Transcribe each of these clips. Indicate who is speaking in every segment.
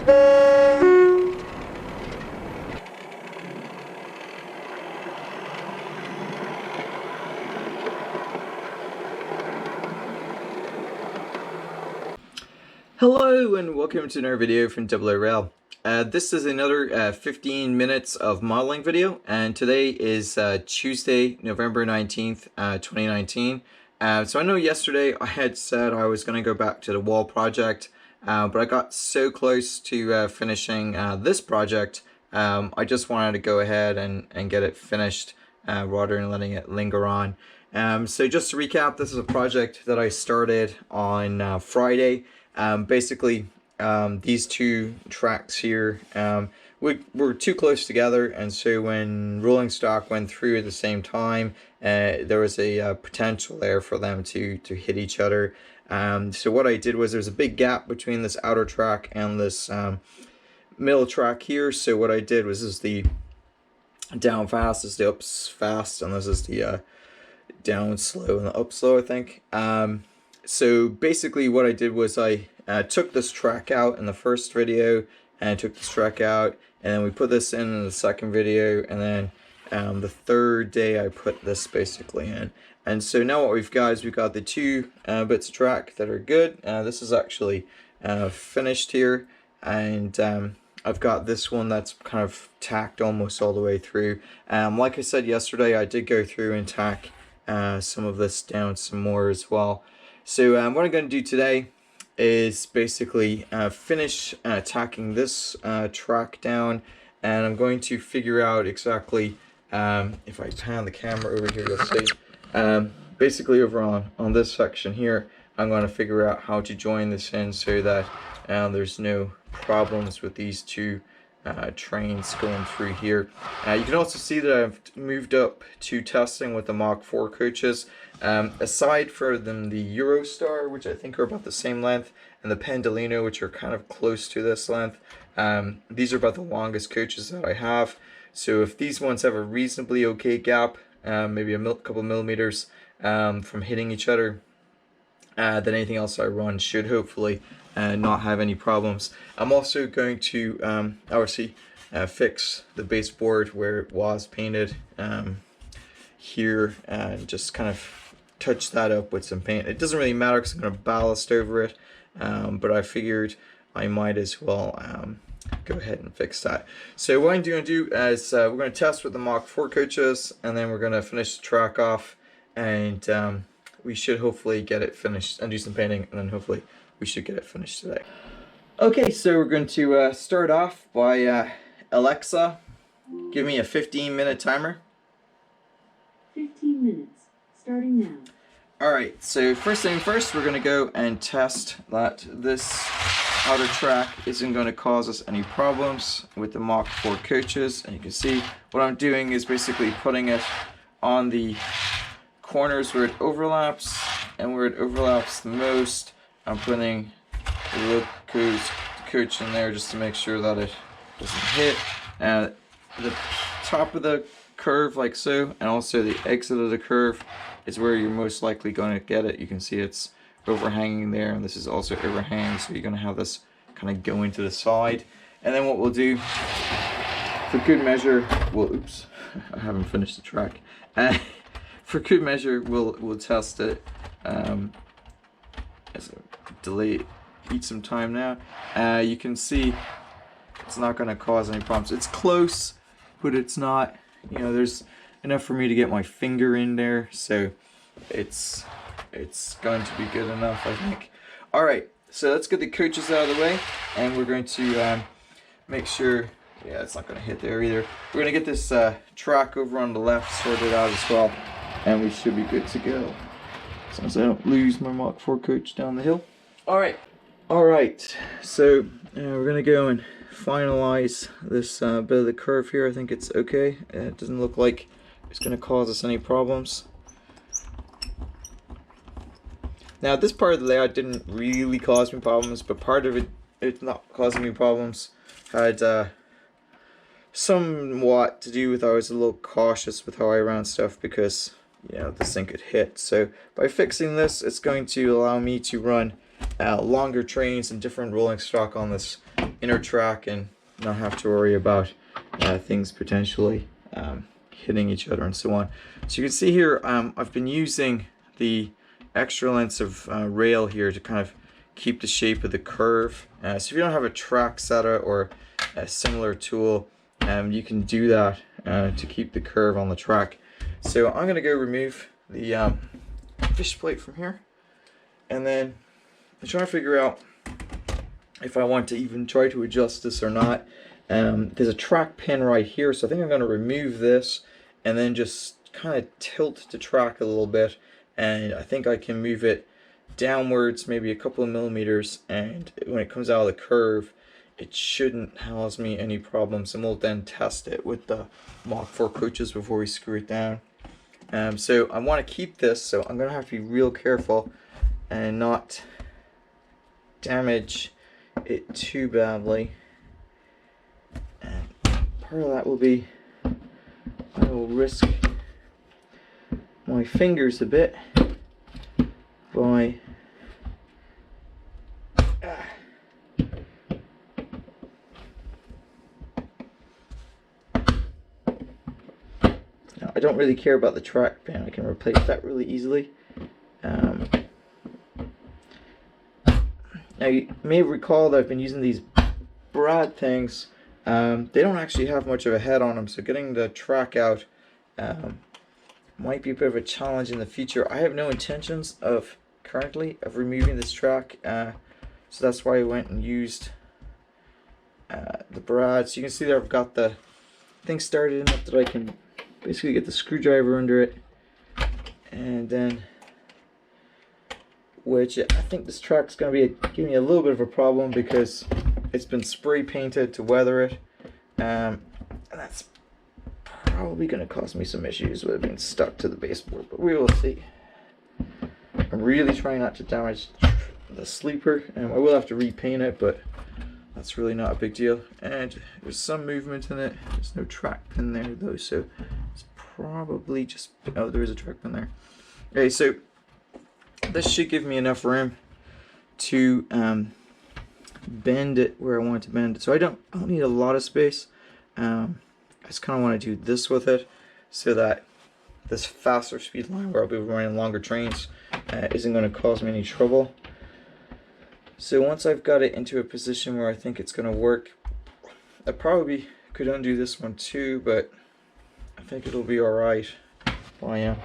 Speaker 1: Hello and welcome to another video from oorail. This is another 15 minutes of modeling video, and today is Tuesday, November 19th, 2019. So I know yesterday I had said I was going to go back to the wall project, but I got so close to finishing this project, I just wanted to go ahead and get it finished rather than letting it linger on. So just to recap, this is a project that I started on Friday. Basically, these two tracks here were too close together, and so when rolling stock went through at the same time, there was a potential there for them to hit each other. So what I did was there's a big gap between this outer track and this middle track here. So what I did was, this is the down fast, this is the up fast, and this is the down slow and the up slow, I think. So basically what I did was I took this track out in the first video, and I took this track out, and then we put this in the second video, and then the third day I put this basically in. And so now what we've got is we've got the two bits of track that are good. This is actually finished here, and I've got this one that's kind of tacked almost all the way through. Like I said yesterday, I did go through and tack some of this down some more as well. So what I'm going to do today is basically finish tacking this track down, and I'm going to figure out exactly, if I pan the camera over here, you'll see, basically over on this section here, I'm going to figure out how to join this in so that there's no problems with these two trains going through here. You can also see that I've moved up to testing with the Mach 4 coaches. Aside from the Eurostar, which I think are about the same length, and the Pendolino, which are kind of close to this length, these are about the longest coaches that I have. So if these ones have a reasonably okay gap, maybe a couple millimeters from hitting each other, then anything else I run should hopefully not have any problems. I'm also going to obviously fix the baseboard where it was painted here, and just kind of touch that up with some paint. It doesn't really matter because I'm going to ballast over it, but I figured I might as well go ahead and fix that. So what I'm going to do is we're going to test with the Mach 4 coaches, and then we're going to finish the track off, and we should hopefully get it finished and do some painting, and then hopefully we should get it finished today. Okay, so we're going to start off by Alexa, give me a 15-minute timer.
Speaker 2: 15 minutes, starting now.
Speaker 1: Alright, so first thing first, we're going to go and test that this outer track isn't going to cause us any problems with the Mach 4 coaches. And you can see what I'm doing is basically putting it on the corners where it overlaps, and where it overlaps the most, I'm putting the coach in there just to make sure that it doesn't hit the top of the curve like so, and also the exit of the curve is where you're most likely going to get it. You can see it's overhanging there, and this is also overhanging, so you're going to have this kind of going to the side. And then what we'll do for good measure, oops, I haven't finished the track. For good measure, we'll test it. As a delay, eat some time now. You can see it's not going to cause any problems. It's close, but it's not, you know, there's enough for me to get my finger in there, so it's going to be good enough, I think. Alright, so let's get the coaches out of the way, and we're going to make sure, yeah, it's not going to hit there either. We're going to get this track over on the left sorted out as well, and we should be good to go. As long as I don't lose my Mach 4 coach down the hill. Alright, so we're going to go and finalize this bit of the curve here. I think it's okay. It doesn't look like it's going to cause us any problems. Now this part of the layout didn't really cause me problems, but part of it's not causing me problems had somewhat to do with I was a little cautious with how I ran stuff, because, you know, this thing could hit. So by fixing this, it's going to allow me to run longer trains and different rolling stock on this inner track and not have to worry about things potentially hitting each other and so on. So you can see here I've been using the extra lengths of rail here to kind of keep the shape of the curve. So if you don't have a track setter or a similar tool, you can do that to keep the curve on the track. So I'm going to go remove the fish plate from here, and then I'm trying to figure out if I want to even try to adjust this or not. There's a track pin right here, so I think I'm going to remove this and then just kind of tilt the track a little bit, and I think I can move it downwards maybe a couple of millimeters, and when it comes out of the curve it shouldn't cause me any problems, and we'll then test it with the Mach 4 coaches before we screw it down. So I want to keep this, so I'm going to have to be real careful and not damage it too badly. And part of that will be I will risk my fingers a bit by now, I don't really care about the track pin. I can replace that really easily. Now you may recall that I've been using these Brad things. They don't actually have much of a head on them, so getting the track out might be a bit of a challenge in the future. I have no intentions of currently of removing this track, so that's why I went and used the Brad. So you can see there I've got the thing started enough that I can basically get the screwdriver under it, and then which I think this track's going to be giving me a little bit of a problem because it's been spray painted to weather it, and that's probably going to cause me some issues with it being stuck to the baseboard, but we will see. I'm really trying not to damage the sleeper, and I will have to repaint it, but that's really not a big deal. And there's some movement in it. There's no track pin there though, so it's probably just, oh, there is a track pin there. Okay, so this should give me enough room to bend it where I want to bend it. So I don't need a lot of space. I just kind of want to do this with it so that this faster speed line where I'll be running longer trains isn't going to cause me any trouble. So once I've got it into a position where I think it's going to work, I probably could undo this one too, but I think it'll be alright. I'll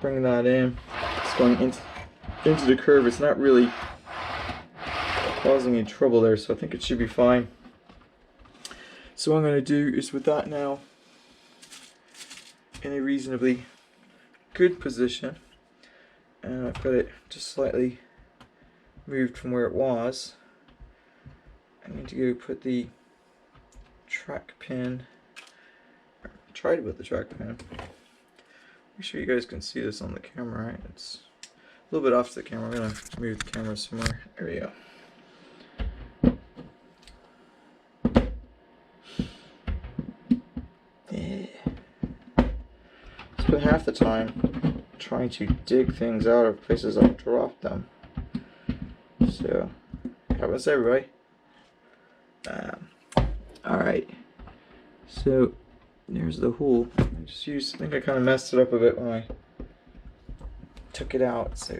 Speaker 1: bring that in. It's going into the curve. It's not really causing any trouble there, so I think it should be fine. So what I'm going to do is with that now in a reasonably good position, and I've got it just slightly moved from where it was, I need to go put the track pin, or try to put the track pin. Make sure you guys can see this on the camera, right? It's a little bit off the camera. I'm going to move the camera somewhere. There we go. Spend half the time trying to dig things out of places I've dropped them. So, happens to everybody. Alright, so there's the hole. I think I kind of messed it up a bit when I took it out, so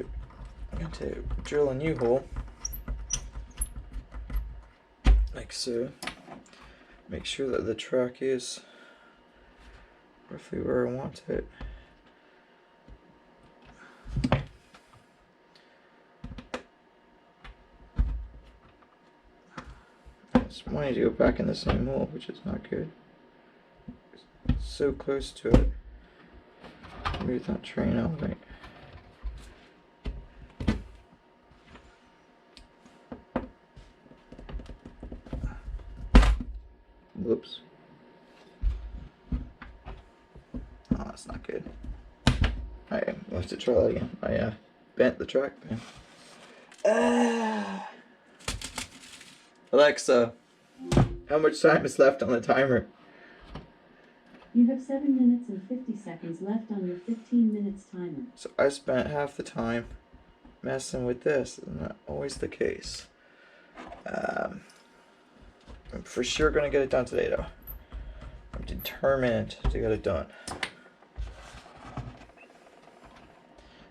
Speaker 1: I'm going to drill a new hole, like so. Make sure that the track is roughly where I want it. I just wanted to go back in the same hole, which is not good. It's so close to it. Move that train out, right? Whoops. Oh, that's not good. Alright, we'll have to try that again. I bent the track pin. Alexa, how much time is left on the timer?
Speaker 2: You have 7 minutes and 50 seconds left on your 15 minutes timer.
Speaker 1: So I spent half the time messing with this. It's not always the case. I'm for sure gonna get it done today though. I'm determined to get it done.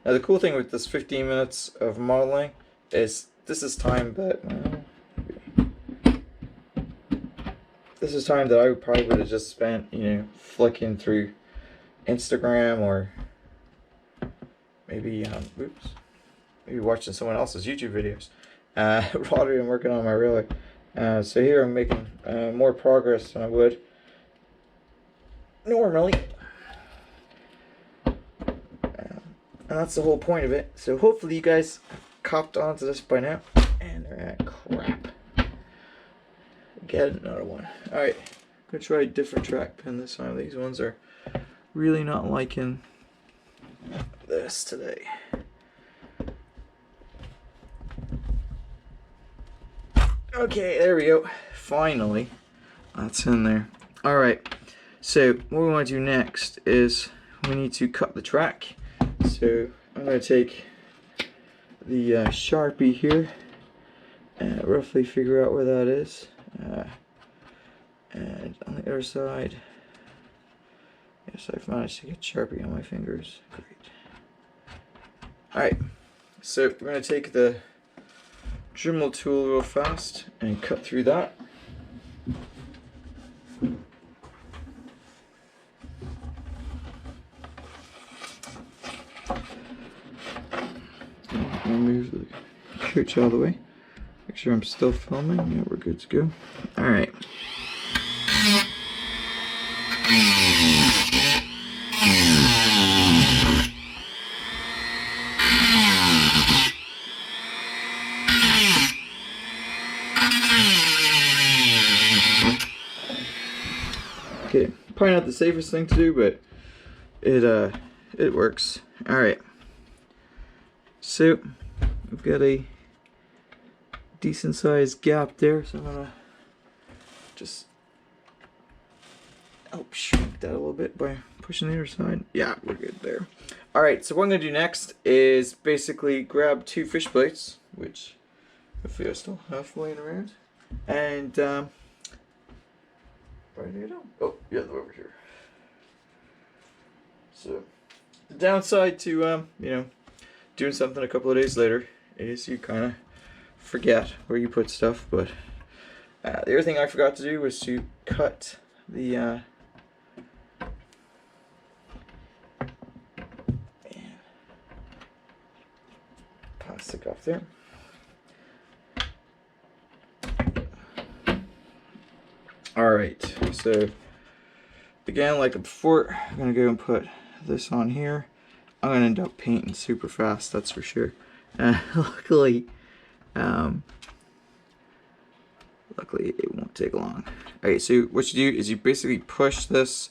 Speaker 1: Now the cool thing with this 15 minutes of modeling is this is time that I probably would have just spent, you know, flicking through Instagram or maybe maybe watching someone else's YouTube videos rather than working on my railway. So here I'm making more progress than I would normally. And that's the whole point of it. So hopefully you guys have copped onto this by now. And they're at crap. Get another one. Alright, I'm gonna try a different track pin this time. These ones are really not liking this today. Okay, there we go. Finally, that's in there. Alright, so what we want to do next is we need to cut the track. So I'm going to take the Sharpie here and roughly figure out where that is. And on the other side, yes, I've managed to get Sharpie on my fingers. Great. Alright, so we're going to take the Dremel tool real fast and cut through that. I'll move the coach out of the way. Make sure I'm still filming. Yeah, we're good to go. Alright. Okay, probably not the safest thing to do, but it works. Alright. So we've got a decent sized gap there, so I'm gonna just help shrink that a little bit by pushing the other side. Yeah, we're good there. Alright, so what I'm gonna do next is basically grab two fish plates, which hopefully I still have laying around, and where did they go? Oh, yeah, they're over here. So the downside to you know, doing something a couple of days later is you kind of forget where you put stuff. But the other thing I forgot to do was to cut the plastic off there. Alright, so again, like before, I'm gonna go and put this on here. I'm gonna end up painting super fast, that's for sure. Luckily it won't take long. Alright, so what you do is you basically push this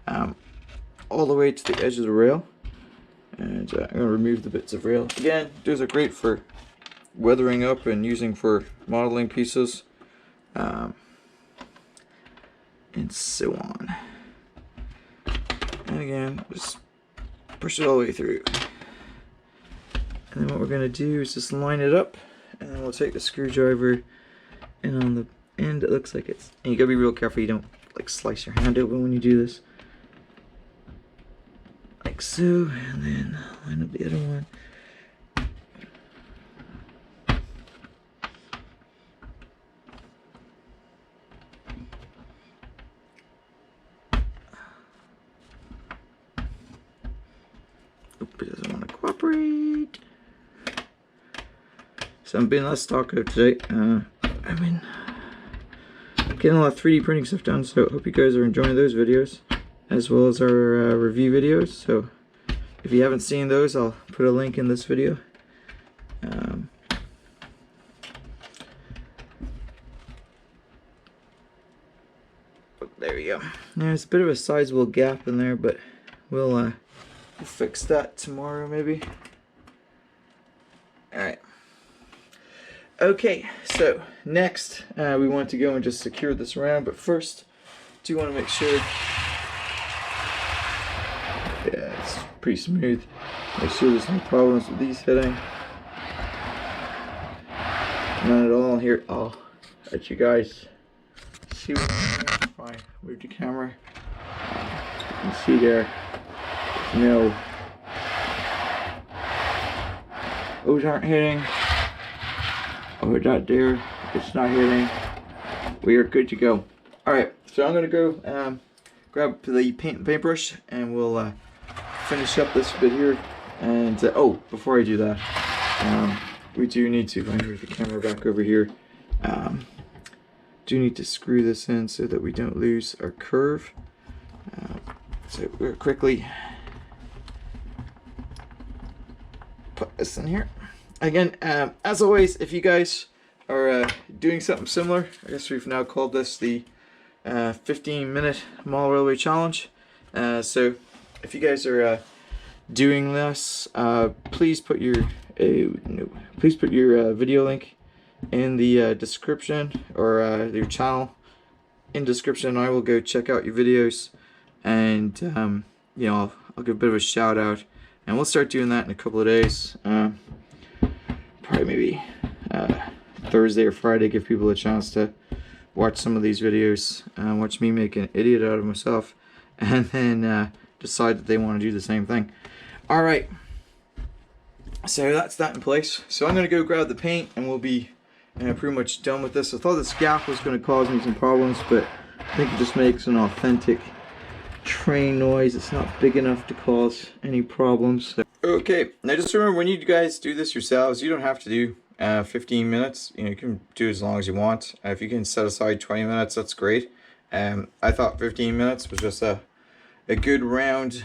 Speaker 1: all the way to the edge of the rail, and I'm gonna remove the bits of rail. Again, those are great for weathering up and using for modeling pieces, and so on. And again, just push it all the way through. And then what we're going to do is just line it up, and then we'll take the screwdriver, and on the end it looks like it's, and you gotta be real careful you don't like slice your hand open when you do this. Like so, and then line up the other one. It doesn't want to cooperate. So I'm being less talkative today. I mean, getting a lot of 3D printing stuff done, so I hope you guys are enjoying those videos, as well as our review videos. So if you haven't seen those, I'll put a link in this video. There we go. There's a bit of a sizable gap in there, but we'll fix that tomorrow maybe. Alright. Okay, so next we want to go and just secure this around, but first do want to make sure, yeah, it's pretty smooth. Make sure there's no problems with these hitting. None at all here. I'll let you guys see what's in there. If I move the camera, you can see there, no, those aren't hitting. Oh, that there, it's not hitting. We are good to go. Alright, so I'm gonna go grab the paint and paintbrush, and we'll finish up this bit here. And oh, before I do that, we do need to, if I move the camera back over here, do need to screw this in so that we don't lose our curve. So we'll quickly put this in here. Again, as always, if you guys are doing something similar, I guess we've now called this the 15-minute mall railway challenge. So if you guys are doing this, please put your video link in the description, or your channel in description. I will go check out your videos, and you know, I'll give a bit of a shout out, and we'll start doing that in a couple of days. Probably maybe Thursday or Friday, give people a chance to watch some of these videos, watch me make an idiot out of myself, and then decide that they want to do the same thing. Alright, so that's that in place. So I'm going to go grab the paint, and we'll be pretty much done with this. I thought this gap was going to cause me some problems, but I think it just makes an authentic train noise. It's not big enough to cause any problems. So. Okay, now just remember, when you guys do this yourselves, you don't have to do 15 minutes. You know, you can do as long as you want. If you can set aside 20 minutes, that's great. I thought 15 minutes was just a good round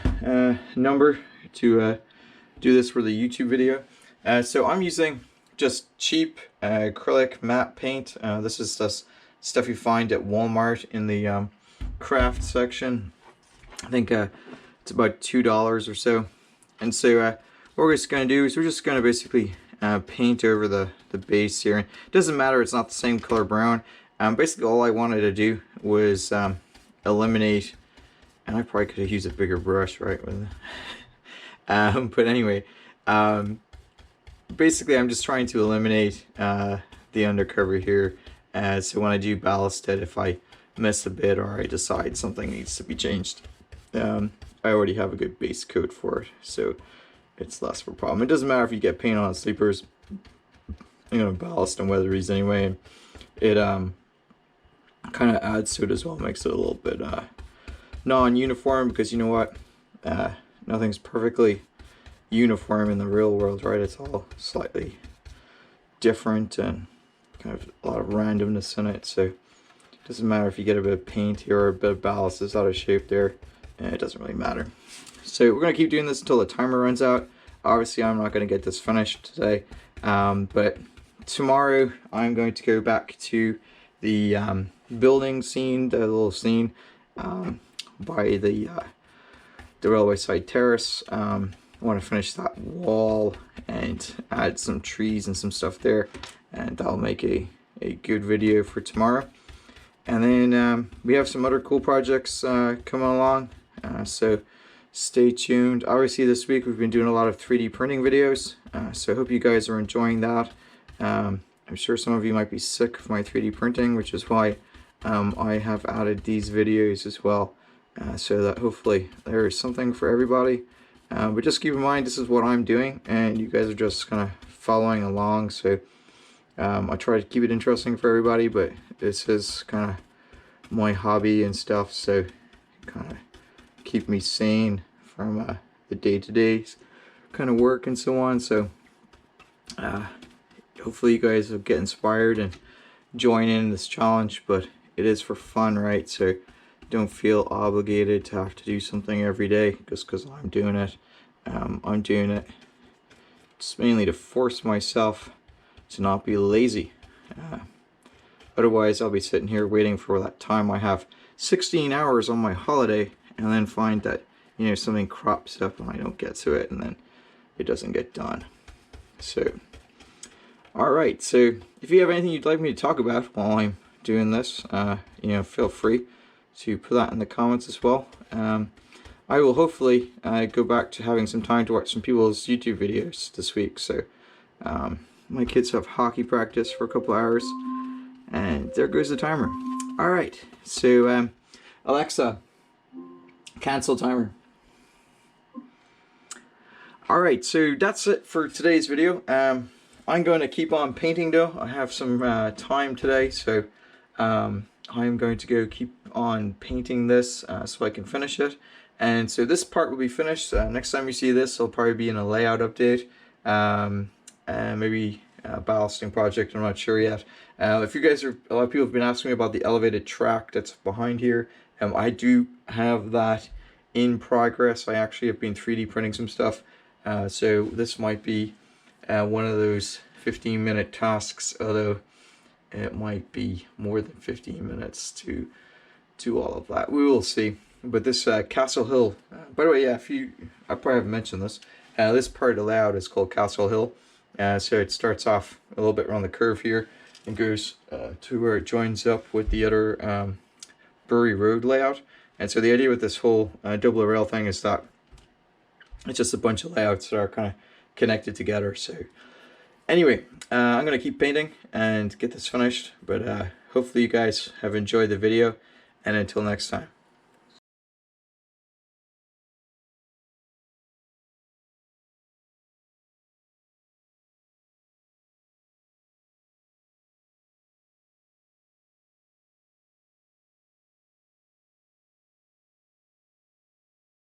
Speaker 1: number to do this for the YouTube video. So I'm using just cheap acrylic matte paint. This is just stuff you find at Walmart in the craft section. I think it's about $2 or so. And so what we're just going to do is we're just going to basically paint over the base here. And it doesn't matter, it's not the same color brown. Basically all I wanted to do was eliminate, and I probably could have used a bigger brush, right? But anyway, basically I'm just trying to eliminate the undercover here. So when I do ballast it, if I miss a bit or I decide something needs to be changed, I already have a good base coat for it, so it's less of a problem. It doesn't matter if you get paint on sleepers, you know, ballast and weather ease anyway. It kind of adds to it as well, makes it a little bit non-uniform, because you know what, nothing's perfectly uniform in the real world, right? It's all slightly different and kind of a lot of randomness in it. So it doesn't matter if you get a bit of paint here or a bit of ballast is out of shape there, and it doesn't really matter. So we're going to keep doing this until the timer runs out. Obviously I'm not going to get this finished today, but tomorrow I'm going to go back to the building scene, the little scene by the railway side terrace. I want to finish that wall and add some trees and some stuff there, and that'll make a good video for tomorrow. And then we have some other cool projects coming along, so stay tuned. Obviously this week we've been doing a lot of 3D printing videos, so I hope you guys are enjoying that. I'm sure some of you might be sick of my 3D printing, which is why I have added these videos as well, so that hopefully there is something for everybody. But just keep in mind, this is what I'm doing, and you guys are just kind of following along. So I try to keep it interesting for everybody, but this is kind of my hobby and stuff, so kind of keep me sane from the day-to-day kind of work and so on. So hopefully you guys will get inspired and join in this challenge, but it is for fun, right? So don't feel obligated to have to do something every day just because I'm doing it. I'm doing it just mainly to force myself to not be lazy. Otherwise I'll be sitting here waiting for that time I have 16 hours on my holiday, and then find that, you know, something crops up and I don't get to it, and then it doesn't get done. So alright, so if you have anything you'd like me to talk about while I'm doing this, you know, feel free to put that in the comments as well. I will hopefully go back to having some time to watch some people's YouTube videos this week, so my kids have hockey practice for a couple hours, and there goes the timer. All right, so Alexa, cancel timer. All right, so that's it for today's video. I'm going to keep on painting though. I have some time today, so I'm going to go keep on painting this so I can finish it. And so this part will be finished. Next time you see this, it'll probably be in a layout update, and maybe a ballasting project. I'm not sure yet. If you guys are, a lot of people have been asking me about the elevated track that's behind here. I do have that in progress. I actually have been 3D printing some stuff. So this might be one of those 15-minute tasks, although it might be more than 15 minutes to do all of that. We will see. But this Castle Hill, by the way, yeah, I probably haven't mentioned this. This part of the layout is called Castle Hill. So it starts off a little bit around the curve here and goes to where it joins up with the other Bury Road layout. And so the idea with this whole double rail thing is that it's just a bunch of layouts that are kind of connected together. So anyway, I'm going to keep painting and get this finished. But hopefully you guys have enjoyed the video. And until next time.